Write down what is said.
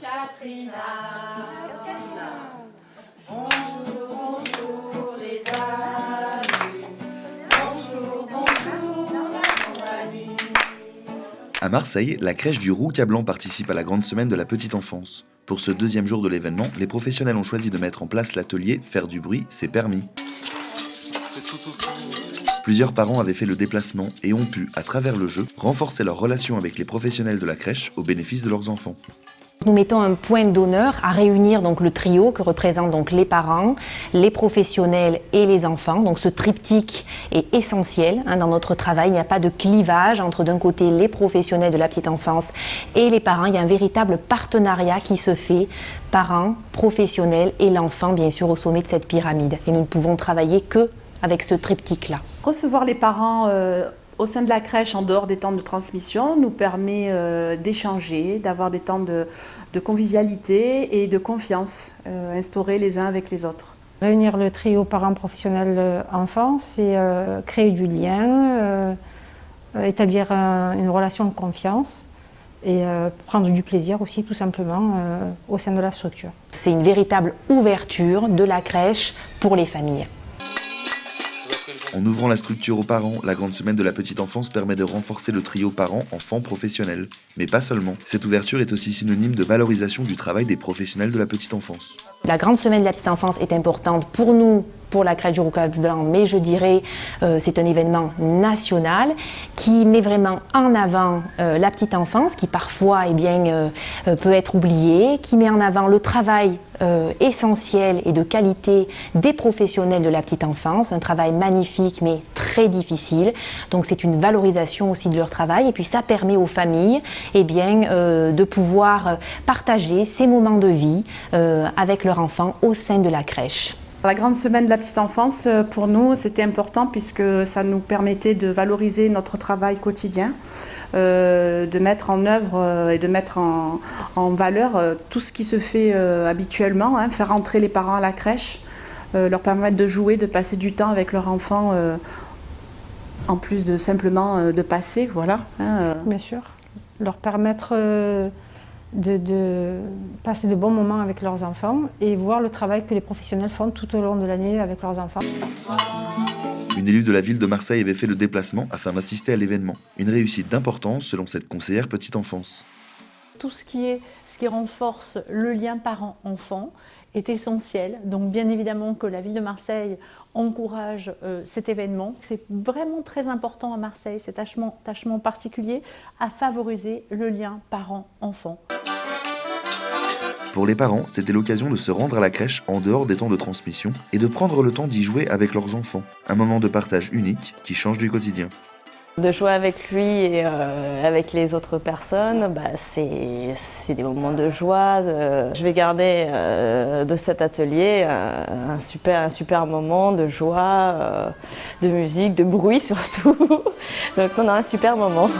Katrina. Bonjour, bonjour les amis. Bonjour, bonjour la compagnie. À Marseille, la crèche du Roucablanc participe à la grande semaine de la petite enfance. Pour ce deuxième jour de l'événement, les professionnels ont choisi de mettre en place l'atelier « Faire du bruit, c'est permis ». Plusieurs parents avaient fait le déplacement et ont pu, à travers le jeu, renforcer leur relation avec les professionnels de la crèche au bénéfice de leurs enfants. Nous mettons un point d'honneur à réunir donc le trio que représentent donc les parents, les professionnels et les enfants. Donc ce triptyque est essentiel dans notre travail. Il n'y a pas de clivage entre d'un côté les professionnels de la petite enfance et les parents. Il y a un véritable partenariat qui se fait, parents, professionnels et l'enfant bien sûr au sommet de cette pyramide. Et nous ne pouvons travailler que avec ce triptyque-là. Recevoir les parents au sein de la crèche en dehors des temps de transmission nous permet d'échanger, d'avoir des temps de convivialité et de confiance instaurés les uns avec les autres. Réunir le trio parents professionnels enfants, c'est créer du lien, établir une relation de confiance et prendre du plaisir aussi tout simplement au sein de la structure. C'est une véritable ouverture de la crèche pour les familles. En ouvrant la structure aux parents, la grande semaine de la petite enfance permet de renforcer le trio parents-enfants professionnels. Mais pas seulement. Cette ouverture est aussi synonyme de valorisation du travail des professionnels de la petite enfance. La grande semaine de la petite enfance est importante pour nous, pour la crèche du Roucablanc, mais je dirais c'est un événement national qui met vraiment en avant la petite enfance qui parfois peut être oubliée, qui met en avant le travail essentiel et de qualité des professionnels de la petite enfance, un travail magnifique mais très difficile. Donc c'est une valorisation aussi de leur travail et puis ça permet aux familles de pouvoir partager ces moments de vie avec leur enfant au sein de la crèche. La grande semaine de la petite enfance, pour nous, c'était important puisque ça nous permettait de valoriser notre travail quotidien, de mettre en œuvre et de mettre en valeur tout ce qui se fait habituellement, faire rentrer les parents à la crèche, leur permettre de jouer, de passer du temps avec leur enfant, en plus de simplement de passer, voilà. Bien sûr, leur permettre de passer de bons moments avec leurs enfants et voir le travail que les professionnels font tout au long de l'année avec leurs enfants. Une élue de la ville de Marseille avait fait le déplacement afin d'assister à l'événement. Une réussite d'importance selon cette conseillère petite enfance. Tout ce qui renforce le lien parent-enfant est essentiel. Donc bien évidemment que la ville de Marseille encourage cet événement. C'est vraiment très important à Marseille, cet attachement particulier à favoriser le lien parent-enfant. Pour les parents, c'était l'occasion de se rendre à la crèche en dehors des temps de transmission et de prendre le temps d'y jouer avec leurs enfants. Un moment de partage unique qui change du quotidien. De jouer avec lui et avec les autres personnes, c'est des moments de joie. Je vais garder de cet atelier un super moment de joie, de musique, de bruit surtout. Donc on a un super moment.